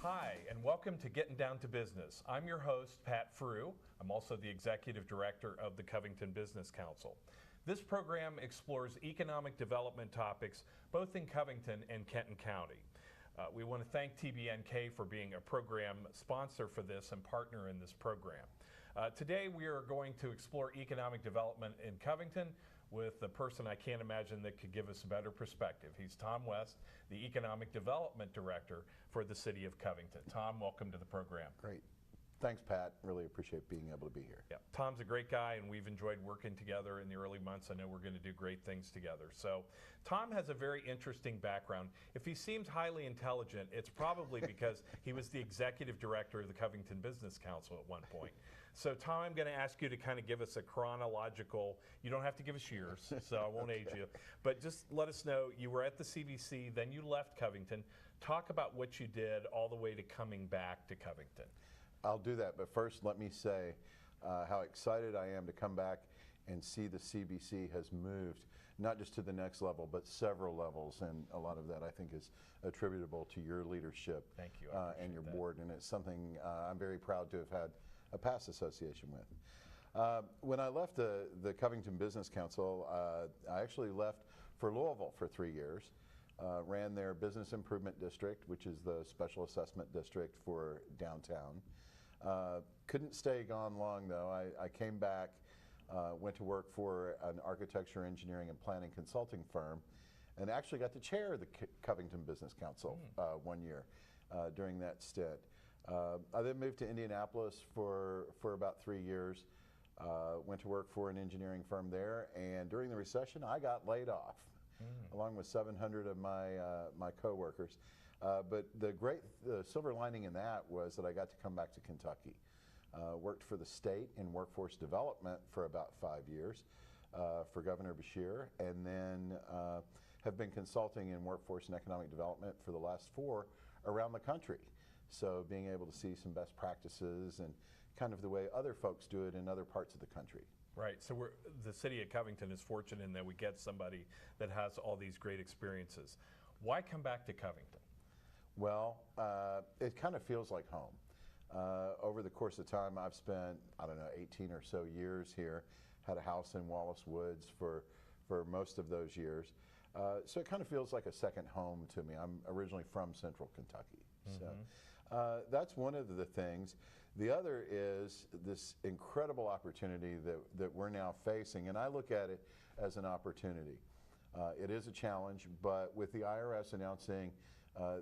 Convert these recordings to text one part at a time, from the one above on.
Hi, and welcome to Getting Down to Business. I'm your host, Pat Frew. I'm also the Executive Director of the Covington Business Council. This program explores economic development topics both in Covington and Kenton County. We want to thank TBNK for being a program sponsor for this and partner in this program. Today we are going to explore economic development in Covington with a person I can't imagine that could give us a better perspective. He's Tom West, the Economic Development Director for the City of Covington. Tom, welcome to the program. Great. Thanks, Pat. Really appreciate being able to be here. Yeah, Tom's a great guy, and we've enjoyed working together in the early months. I know we're going to do great things together. So, Tom has a very interesting background. If he seems highly intelligent, it's probably because he was the executive director of the Covington Business Council at one point. So, Tom, I'm going to ask you to kind of give us a chronological, you don't have to give us years, so I won't age you, but just let us know you were at the CBC, then you left Covington. Talk about what you did all the way to coming back to Covington. I'll do that, but first let me say how excited I am to come back and see the CBC has moved, not just to the next level, but several levels, and a lot of that I think is attributable to your leadership. Thank you. And your board, and it's something I'm very proud to have had a past association with. When I left the Covington Business Council, I actually left for Louisville for 3 years. Ran their Business Improvement District, which is the special assessment district for downtown. Couldn't stay gone long though. I came back, went to work for an architecture, engineering, and planning consulting firm, and actually got to chair the Covington Business Council 1 year during that stint. I then moved to Indianapolis for about 3 years. Went to work for an engineering firm there, and during the recession I got laid off. Along with 700 of my coworkers. But the silver lining in that was that I got to come back to Kentucky. Worked for the state in workforce development for about 5 years for Governor Beshear, and then have been consulting in workforce and economic development for the last 4 around the country. So being able to see some best practices and kind of the way other folks do it in other parts of the country. Right, so the city of Covington is fortunate in that we get somebody that has all these great experiences. Why come back to Covington? Well, it kind of feels like home. Over the course of time, I've spent, I don't know, 18 or so years here. Had a house in Wallace Woods for most of those years. So it kind of feels like a second home to me. I'm originally from Central Kentucky. So that's one of the things. The other is this incredible opportunity that we're now facing, and I look at it as an opportunity. It is a challenge, but with the IRS announcing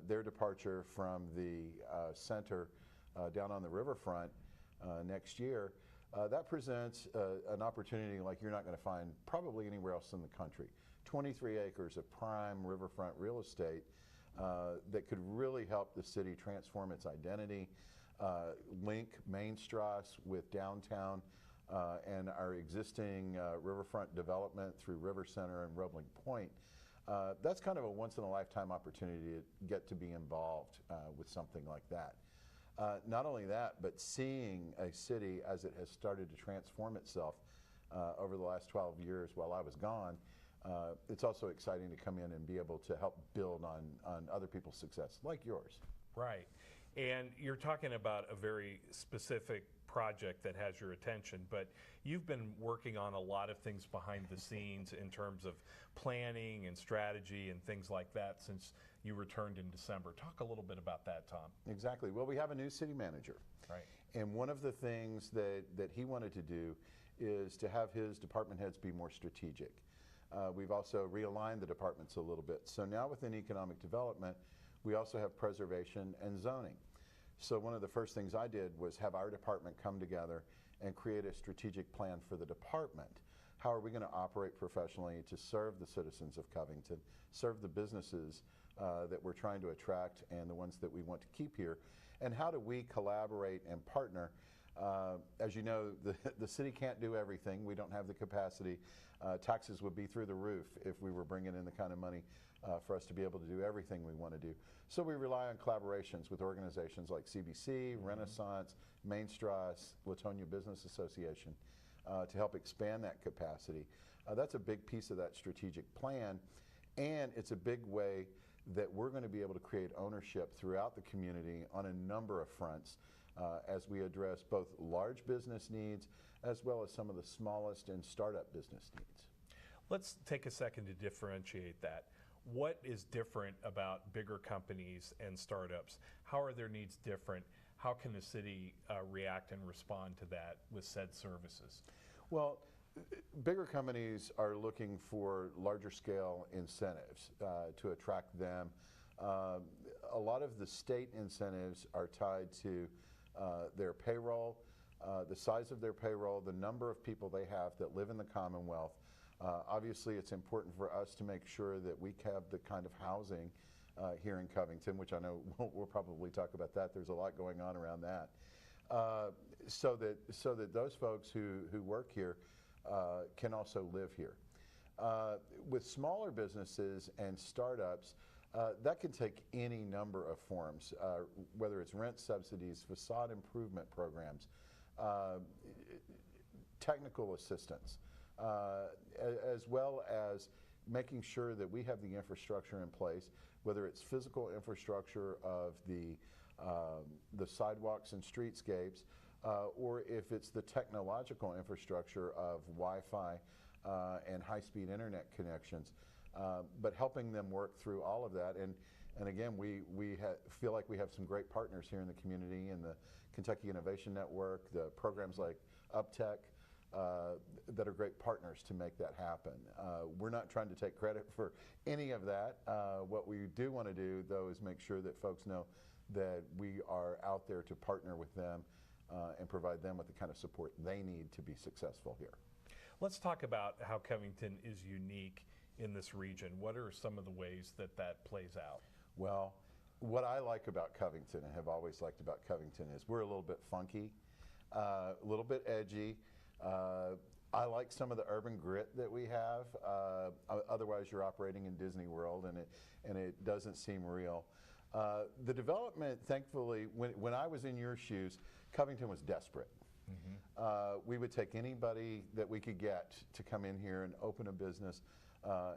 their departure from the center down on the riverfront next year, that presents an opportunity like you're not going to find probably anywhere else in the country. 23 acres of prime riverfront real estate that could really help the city transform its identity, link Main Strasse with downtown and our existing riverfront development through River Center and Roebling Point. That's kind of a once-in-a-lifetime opportunity to get to be involved with something like that. Not only that, but seeing a city as it has started to transform itself over the last 12 years while I was gone, it's also exciting to come in and be able to help build on other people's success, like yours. Right. And you're talking about a very specific project that has your attention, but you've been working on a lot of things behind the scenes in terms of planning and strategy and things like that since you returned in December. Talk a little bit about that, Tom. Exactly. Well, we have a new city manager. Right. And one of the things that he wanted to do is to have his department heads be more strategic. We've also realigned the departments a little bit. So now within economic development, we also have preservation and zoning. So one of the first things I did was have our department come together and create a strategic plan for the department. How are we going to operate professionally to serve the citizens of Covington, serve the businesses that we're trying to attract and the ones that we want to keep here, and how do we collaborate and partner? As you know, the city can't do everything. We don't have the capacity. Taxes would be through the roof if we were bringing in the kind of money for us to be able to do everything we want to do. So we rely on collaborations with organizations like CBC, Renaissance, Main Strasse, Latonia Business Association to help expand that capacity. That's a big piece of that strategic plan, and it's a big way that we're going to be able to create ownership throughout the community on a number of fronts as we address both large business needs as well as some of the smallest and startup business needs. Let's take a second to differentiate that. What is different about bigger companies and startups? How are their needs different? How can the city react and respond to that with said services? Well, bigger companies are looking for larger scale incentives to attract them. A lot of the state incentives are tied to their payroll, the size of their payroll, the number of people they have that live in the Commonwealth. Obviously, it's important for us to make sure that we have the kind of housing here in Covington, which I know we'll probably talk about that. There's a lot going on around that. So that those folks who work here can also live here. With smaller businesses and startups, that can take any number of forms, whether it's rent subsidies, facade improvement programs, technical assistance, as well as making sure that we have the infrastructure in place, whether it's physical infrastructure of the sidewalks and streetscapes, or if it's the technological infrastructure of Wi-Fi and high-speed internet connections, but helping them work through all of that. And again, we feel like we have some great partners here in the community, in the Kentucky Innovation Network, the programs like UpTech, that are great partners to make that happen. We're not trying to take credit for any of that. What we do want to do, though, is make sure that folks know that we are out there to partner with them and provide them with the kind of support they need to be successful here. Let's talk about how Covington is unique in this region. What are some of the ways that that plays out? Well, what I like about Covington and have always liked about Covington is we're a little bit funky, a little bit edgy. I like some of the urban grit that we have. Otherwise, you're operating in Disney World, and it doesn't seem real. The development, thankfully, when I was in your shoes, Covington was desperate. We would take anybody that we could get to come in here and open a business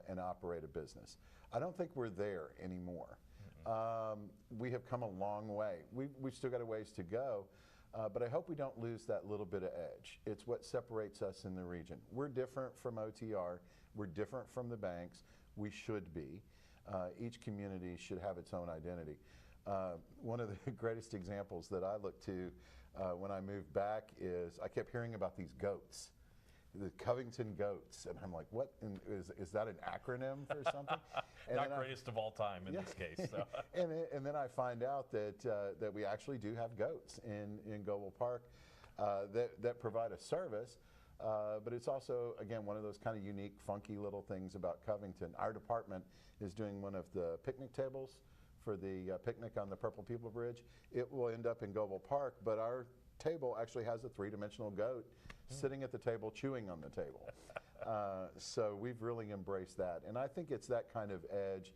and operate a business. I don't think we're there anymore. We have come a long way. We've still got a ways to go. But I hope we don't lose that little bit of edge. It's what separates us in the region. We're different from OTR. We're different from the banks. We should be. Each community should have its own identity. One of the greatest examples that I look to when I moved back is I kept hearing about these goats, the Covington goats. And I'm like, what? Is that an acronym for something? Not greatest of all time in this case. So. and then I find out that we actually do have goats in Goble Park that provide a service, but it's also, again, one of those kind of unique, funky little things about Covington. Our department is doing one of the picnic tables for the picnic on the Purple People Bridge. It will end up in Goble Park, but our table actually has a three-dimensional goat sitting at the table, chewing on the table. So we've really embraced that. And I think it's that kind of edge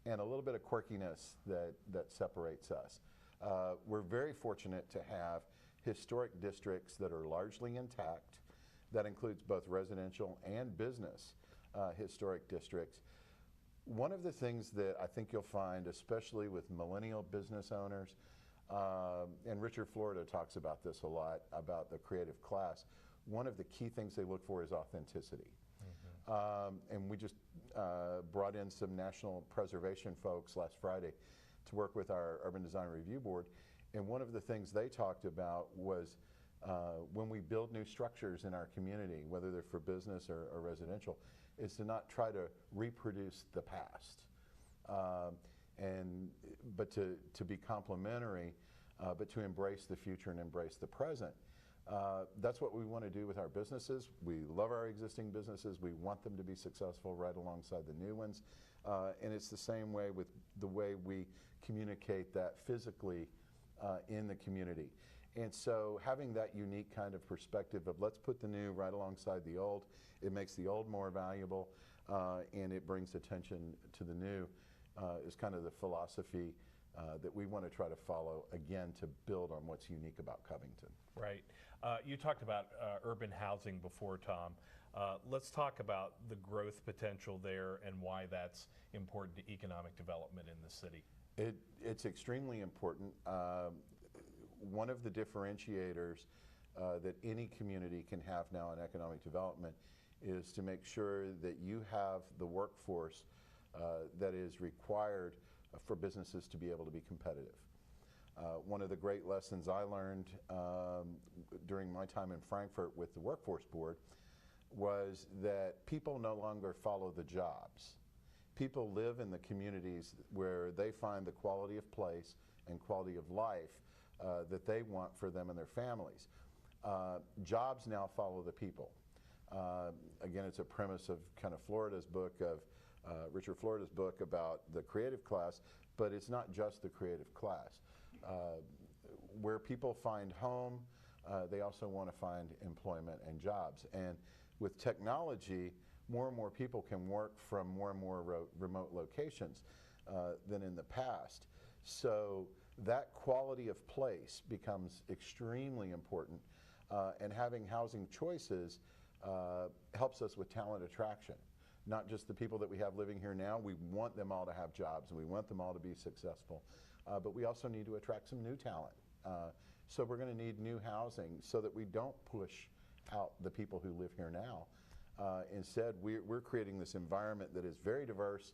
and a little bit of quirkiness that separates us. We're very fortunate to have historic districts that are largely intact. That includes both residential and business historic districts. One of the things that I think you'll find, especially with millennial business owners, and Richard Florida talks about this a lot, about the creative class, one of the key things they look for is authenticity. And we just brought in some national preservation folks last Friday to work with our Urban Design Review Board. And one of the things they talked about was when we build new structures in our community, whether they're for business or residential, is to not try to reproduce the past, but to be complementary, but to embrace the future and embrace the present. That's what we want to do with our businesses. We love our existing businesses. We want them to be successful right alongside the new ones. And it's the same way with the way we communicate that physically in the community. And so having that unique kind of perspective of let's put the new right alongside the old, it makes the old more valuable, and it brings attention to the new is kind of the philosophy that we want to try to follow, again, to build on what's unique about Covington. Right. You talked about urban housing before, Tom. Let's talk about the growth potential there and why that's important to economic development in the city. It's extremely important. One of the differentiators that any community can have now in economic development is to make sure that you have the workforce that is required for businesses to be able to be competitive. One of the great lessons I learned during my time in Frankfurt with the Workforce Board was that people no longer follow the jobs. People live in the communities where they find the quality of place and quality of life that they want for them and their families. Jobs now follow the people. Again, it's a premise of kind of Florida's book, of Richard Florida's book about the creative class, but it's not just the creative class. Where people find home, they also want to find employment and jobs. And with technology, more and more people can work from more and more remote locations than in the past. So that quality of place becomes extremely important, and having housing choices helps us with talent attraction. Not just the people that we have living here now, we want them all to have jobs and we want them all to be successful, but we also need to attract some new talent. So we're going to need new housing so that we don't push out the people who live here now. Instead, we're creating this environment that is very diverse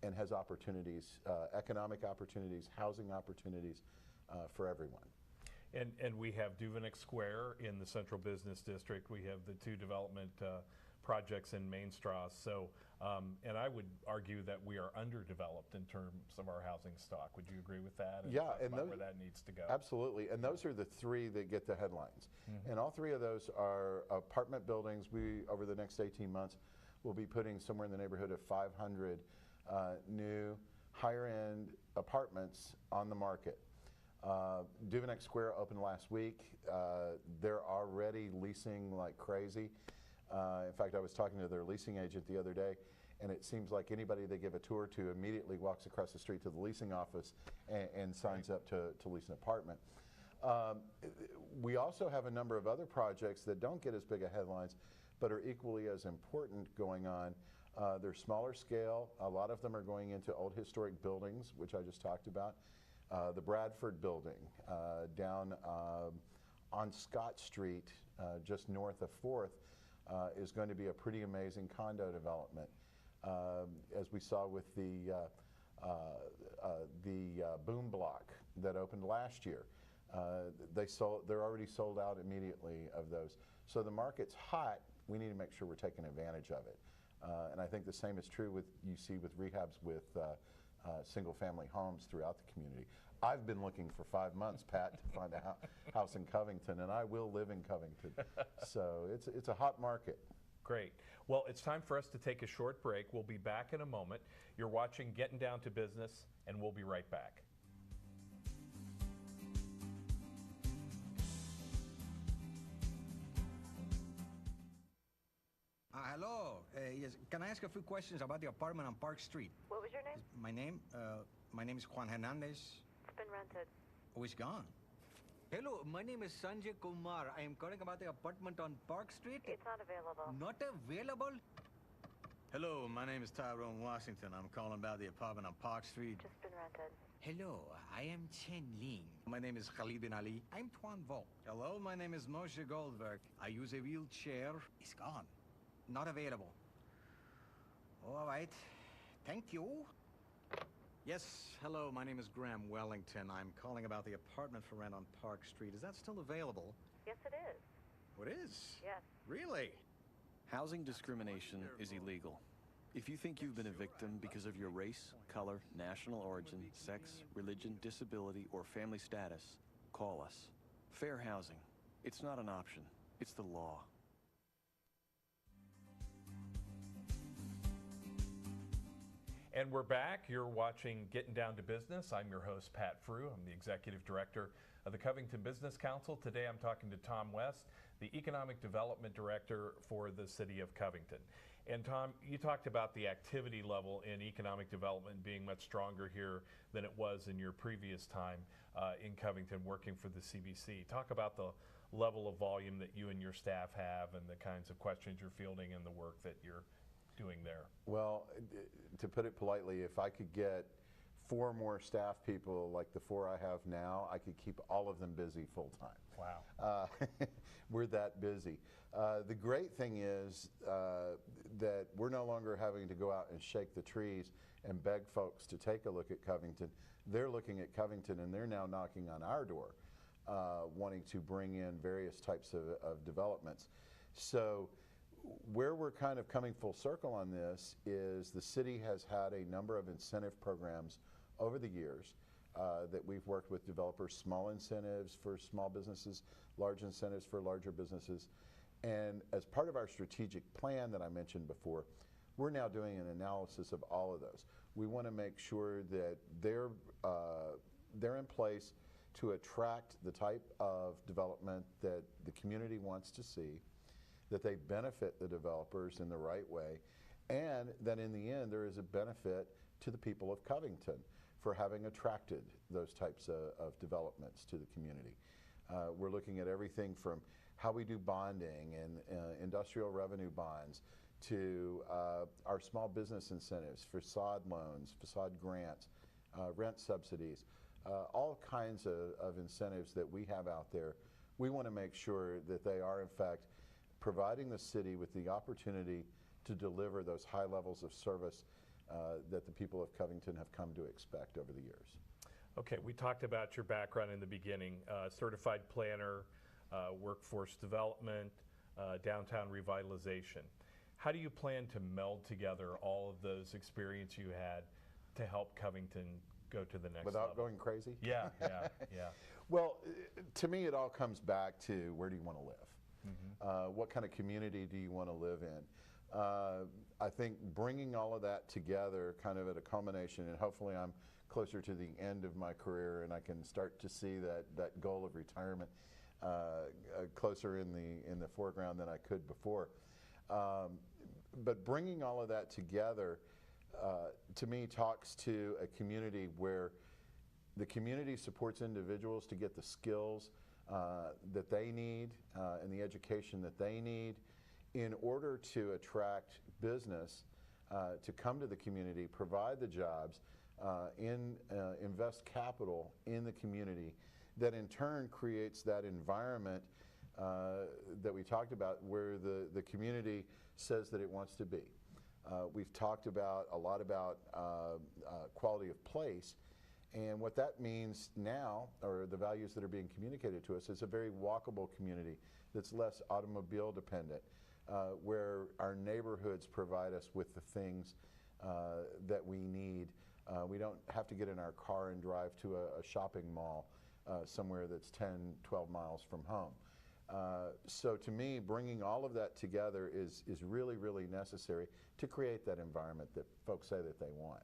and has opportunities, economic opportunities, housing opportunities for everyone. And we have Duveneck Square in the Central Business District. We have the two development projects in Main Strasse. So, and I would argue that we are underdeveloped in terms of our housing stock. Would you agree with that? And yeah, and those, where that needs to go. Absolutely, and those are the three that get the headlines. And all three of those are apartment buildings. We, over the next 18 months, will be putting somewhere in the neighborhood of 500 new higher-end apartments on the market. Duveneck Square opened last week. They're already leasing like crazy. In fact, I was talking to their leasing agent the other day, and it seems like anybody they give a tour to immediately walks across the street to the leasing office and signs up to lease an apartment. We also have a number of other projects that don't get as big a headlines, but are equally as important going on. They're smaller scale. A lot of them are going into old historic buildings, which I just talked about. The Bradford building down on Scott Street, just north of 4th, is going to be a pretty amazing condo development. As we saw with the Boom Block that opened last year, they're already sold out immediately of those. So the market's hot. We need to make sure we're taking advantage of it. And I think the same is true with, you see with rehabs with single-family homes throughout the community. I've been looking for 5 months, Pat, to find a house in Covington, and I will live in Covington. So it's a hot market. Great. Well, it's time for us to take a short break. We'll be back in a moment. You're watching Getting Down to Business, and we'll be right back. Hello. Yes. Can I ask a few questions about the apartment on Park Street? What was your name? My name is Juan Hernandez. It's been rented. Oh, it's gone. Hello, my name is Sanjay Kumar. I am calling about the apartment on Park Street. It's not available. Not available? Hello, my name is Tyrone Washington. I'm calling about the apartment on Park Street. Just been rented. Hello, I am Chen Ling. My name is Khalid bin Ali. I'm Tuan Vo. Hello, my name is Moshe Goldberg. I use a wheelchair. It's gone. Not available. All right. Thank you. Yes, hello, my name is Graham Wellington. I'm calling about the apartment for rent on Park Street. Is that still available? Yes, it is. Oh, it is? Yes. Really? Housing discrimination is illegal. If you think you've been a victim because of your race, color, national origin, sex, religion, disability, or family status, call us. Fair housing. It's not an option. It's the law. And we're back. You're watching Getting Down to Business. I'm your host, Pat Frew. I'm the Executive Director of the Covington Business Council. Today I'm talking to Tom West, the Economic Development Director for the City of Covington. And Tom, you talked about the activity level in economic development being much stronger here than it was in your previous time in Covington working for the CBC. Talk about the level of volume that you and your staff have and the kinds of questions you're fielding and the work that you're doing there. Well, to put it politely, if I could get 4 more staff people like the 4 I have now, I could keep all of them busy full time. Wow. We're that busy. The great thing is that we're no longer having to go out and shake the trees and beg folks to take a look at Covington. They're looking at Covington and they're now knocking on our door, wanting to bring in various types of developments. So where we're kind of coming full circle on this is the city has had a number of incentive programs over the years that we've worked with developers, small incentives for small businesses, large incentives for larger businesses. And as part of our strategic plan that I mentioned before, we're now doing an analysis of all of those. We want to make sure that they're in place to attract the type of development that the community wants to see, that they benefit the developers in the right way, and that in the end there is a benefit to the people of Covington for having attracted those types of developments to the community. We're looking at everything from how we do bonding and industrial revenue bonds to our small business incentives, facade loans, facade grants, rent subsidies, all kinds of incentives that we have out there. We want to make sure that they are in fact providing the city with the opportunity to deliver those high levels of service that the people of Covington have come to expect over the years. Okay, we talked about your background in the beginning, certified planner, workforce development, downtown revitalization. How do you plan to meld together all of those experience you had to help Covington go to the next level? Without going crazy? Yeah. Well, to me it all comes back to where do you want to live? What kind of community do you want to live in? I think bringing all of that together kind of at a culmination, and hopefully I'm closer to the end of my career and I can start to see that goal of retirement closer in the foreground than I could before. But bringing all of that together to me talks to a community where the community supports individuals to get the skills that they need and the education that they need in order to attract business to come to the community, provide the jobs, invest capital in the community that in turn creates that environment that we talked about where the community says that it wants to be. We've talked a lot about quality of place. And what that means now, or the values that are being communicated to us, is a very walkable community that's less automobile dependent, where our neighborhoods provide us with the things that we need. We don't have to get in our car and drive to a shopping mall somewhere that's 10, 12 miles from home. So to me, bringing all of that together is really, really necessary to create that environment that folks say that they want.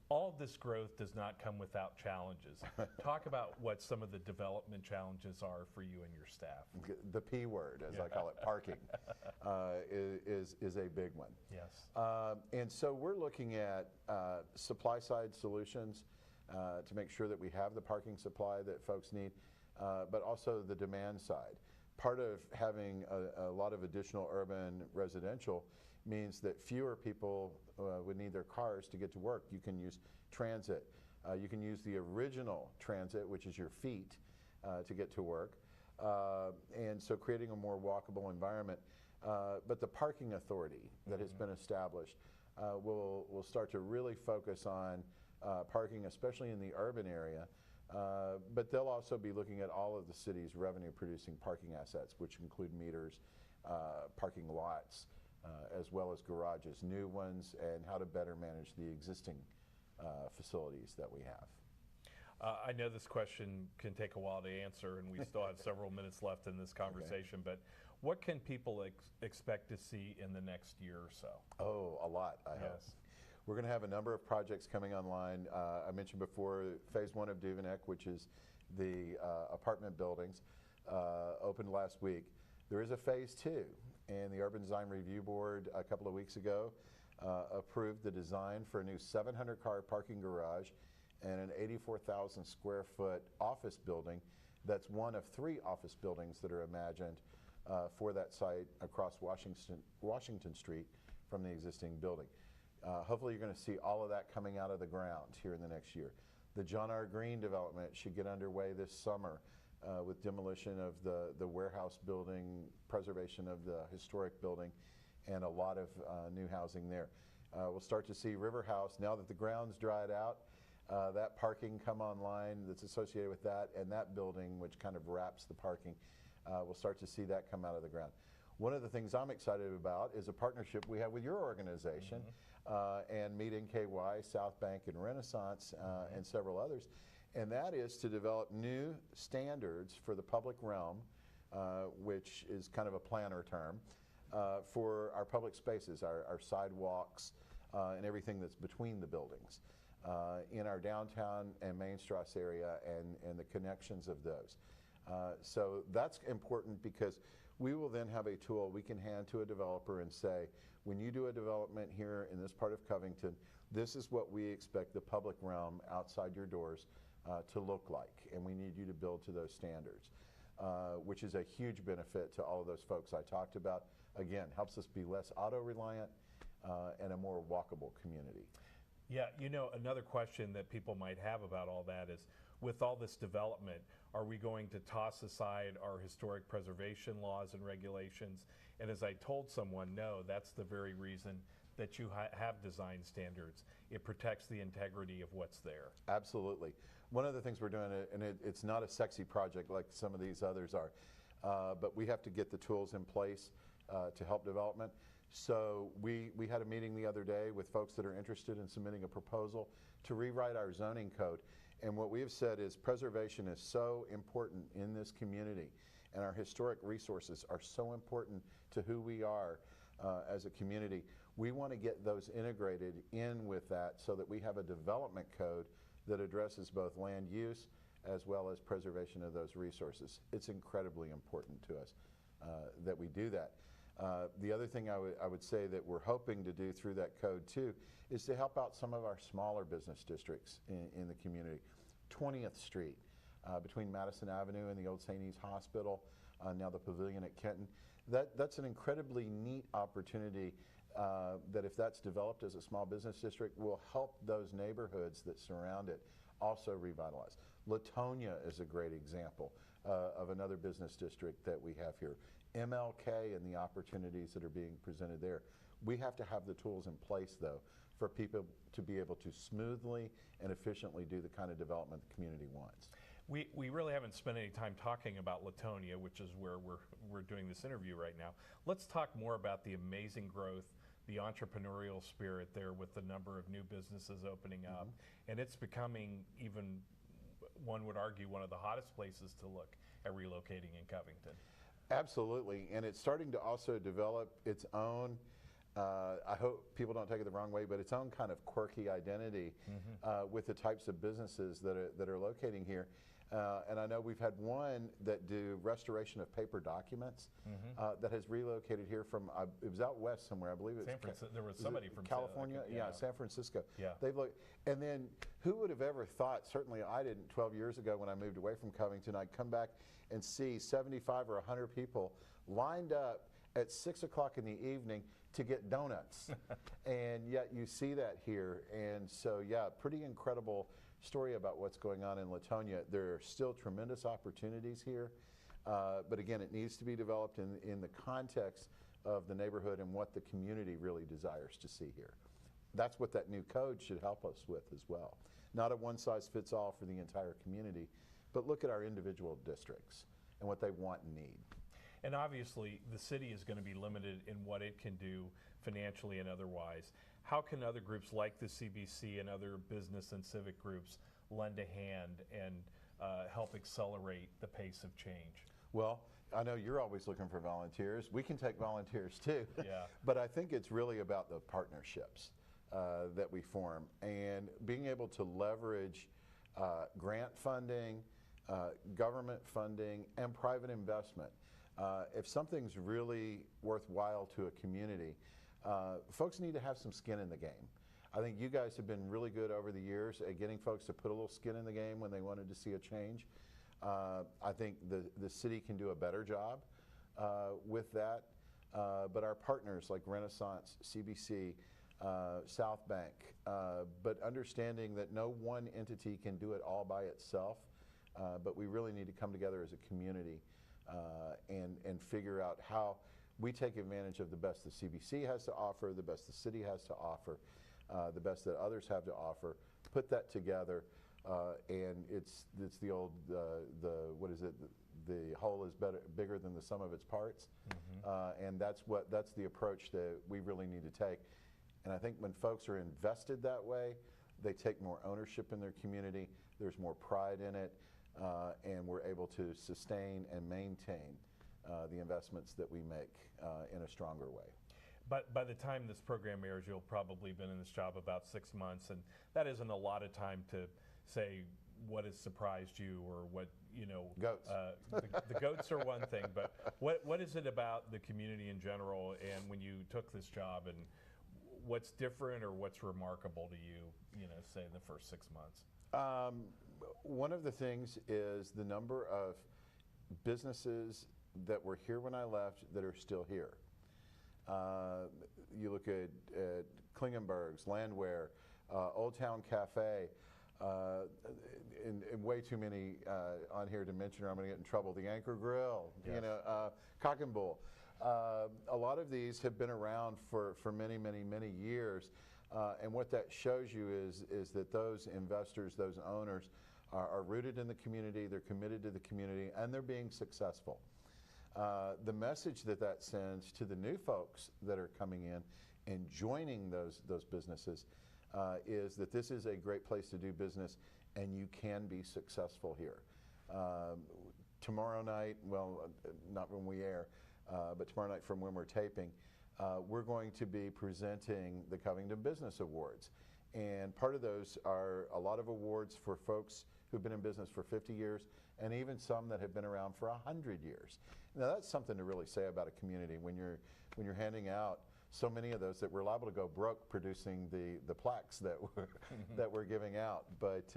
All of this growth does not come without challenges. Talk about what some of the development challenges are for you and your staff. The P word, as I call it, parking, is a big one. Yes. And so we're looking at supply side solutions to make sure that we have the parking supply that folks need, but also the demand side. Part of having a lot of additional urban residential means that fewer people would need their cars to get to work. You can use transit. You can use the original transit, which is your feet, to get to work. And so creating a more walkable environment. But the parking authority that has been established will start to really focus on parking, especially in the urban area. But they'll also be looking at all of the city's revenue-producing parking assets, which include meters, parking lots, as well as garages, new ones, and how to better manage the existing facilities that we have. I know this question can take a while to answer, and we still have several minutes left in this conversation, but what can people expect to see in the next year or so? Oh, a lot, I hope. We're going to have a number of projects coming online. I mentioned before phase 1 of TBNK, which is the apartment buildings. opened last week. There is a phase 2, and the Urban Design Review Board a couple of weeks ago approved the design for a new 700-car parking garage and an 84,000 square foot office building. That's one of 3 office buildings that are imagined for that site across Washington Street from the existing building. Hopefully you're going to see all of that coming out of the ground here in the next year. The John R. Green development should get underway this summer with demolition of the warehouse building, preservation of the historic building, and a lot of new housing there. We'll start to see River House, now that the ground's dried out, that parking come online that's associated with that, and that building, which kind of wraps the parking, we'll start to see that come out of the ground. One of the things I'm excited about is a partnership we have with your organization and Meet NKY, South Bank, and Renaissance, and several others. And that is to develop new standards for the public realm, which is kind of a planner term, for our public spaces, our sidewalks, and everything that's between the buildings in our downtown and Main Strasse area, and the connections of those. So that's important because we will then have a tool we can hand to a developer and say, when you do a development here in this part of Covington, this is what we expect the public realm outside your doors to look like, and we need you to build to those standards, which is a huge benefit to all of those folks I talked about. Again, helps us be less auto-reliant and a more walkable community. Yeah, you know, another question that people might have about all that is, with all this development, are we going to toss aside our historic preservation laws and regulations? And as I told someone, no, that's the very reason that you have design standards. It protects the integrity of what's there. Absolutely. One of the things we're doing, and it's not a sexy project like some of these others are, but we have to get the tools in place to help development. So we had a meeting the other day with folks that are interested in submitting a proposal to rewrite our zoning code. And what we have said is preservation is so important in this community, and our historic resources are so important to who we are as a community. We want to get those integrated in with that so that we have a development code that addresses both land use as well as preservation of those resources. It's incredibly important to us that we do that. The other thing I would say that we're hoping to do through that code too is to help out some of our smaller business districts in the community. 20th Street, between Madison Avenue and the old St. E's Hospital, now the Pavilion at Kenton. That's an incredibly neat opportunity that if that's developed as a small business district will help those neighborhoods that surround it also revitalize. Latonia is a great example of another business district that we have here. MLK and the opportunities that are being presented there. We have to have the tools in place, though, for people to be able to smoothly and efficiently do the kind of development the community wants. We really haven't spent any time talking about Latonia, which is where we're doing this interview right now. Let's talk more about the amazing growth, the entrepreneurial spirit there with the number of new businesses opening up. And it's becoming, even one would argue, one of the hottest places to look at relocating in Covington. Absolutely, and it's starting to also develop its own, I hope people don't take it the wrong way, but its own kind of quirky identity with the types of businesses that are locating here. And I know we've had one that do restoration of paper documents that has relocated here from, it was out west somewhere, I believe it was there was somebody from California, San Francisco. Yeah. And then who would have ever thought, certainly I didn't 12 years ago when I moved away from Covington, I'd come back and see 75 or 100 people lined up at 6 o'clock in the evening to get donuts. And yet you see that here. And so, yeah, pretty incredible story about what's going on in Latonia. There are still tremendous opportunities here. But again, it needs to be developed in the context of the neighborhood and what the community really desires to see here. That's what that new code should help us with as well. Not a one-size-fits-all for the entire community, but look at our individual districts and what they want and need. And obviously, the city is going to be limited in what it can do financially and otherwise. How can other groups like the CBC and other business and civic groups lend a hand and help accelerate the pace of change? Well, I know you're always looking for volunteers. We can take volunteers too. Yeah. But I think it's really about the partnerships that we form and being able to leverage grant funding, government funding, and private investment. If something's really worthwhile to a community, folks need to have some skin in the game. I think you guys have been really good over the years at getting folks to put a little skin in the game when they wanted to see a change. I think the city can do a better job with that, but our partners like Renaissance, CBC, South Bank, but understanding that no one entity can do it all by itself, but we really need to come together as a community and figure out how we take advantage of the best the CBC has to offer, the best the city has to offer, the best that others have to offer, put that together, and it's the old, what is it, the whole is bigger than the sum of its parts, and that's the approach that we really need to take. And I think when folks are invested that way, they take more ownership in their community, there's more pride in it, and we're able to sustain and maintain the investments that we make in a stronger way. But by the time this program airs, you'll probably been in this job about 6 months, and that isn't a lot of time to say what has surprised you or what, you know. Goats. The goats are one thing, but what is it about the community in general, and when you took this job, and what's different or what's remarkable to you, you know, say in the first 6 months? One of the things is the number of businesses that were here when I left that are still here. You look at Klingenberg's, Landwehr, Old Town Cafe, and way too many on here to mention or I'm going to get in trouble. The Anchor Grill, yes. You know, Cock and Bull. A lot of these have been around for many, many, many years. And what that shows you is that those investors, those owners are rooted in the community, they're committed to the community, and they're being successful. The message that sends to the new folks that are coming in and joining those businesses is that this is a great place to do business and you can be successful here. Tomorrow night, well, not when we air, but tomorrow night from when we're taping, we're going to be presenting the Covington Business Awards. And part of those are a lot of awards for folks who've been in business for 50 years and even some that have been around for 100 years. Now that's something to really say about a community when you're handing out so many of those that we're liable to go broke producing the plaques that we're giving out. But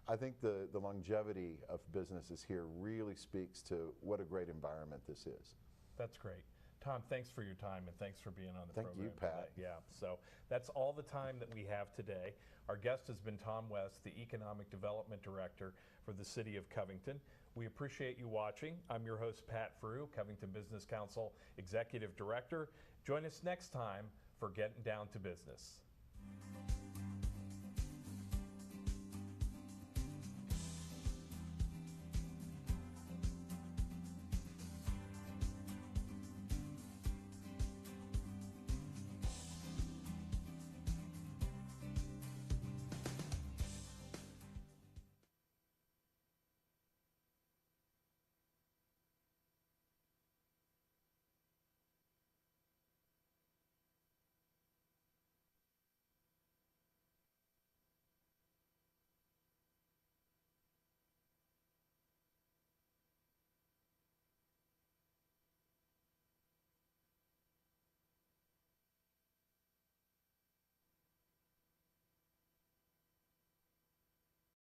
I think the longevity of businesses here really speaks to what a great environment this is. That's great. Tom, thanks for your time and thanks for being on the program. Thank you, Pat. Today. Yeah, so that's all the time that we have today. Our guest has been Tom West, the Economic Development Director for the City of Covington. We appreciate you watching. I'm your host, Pat Frew, Covington Business Council Executive Director. Join us next time for Getting Down to Business.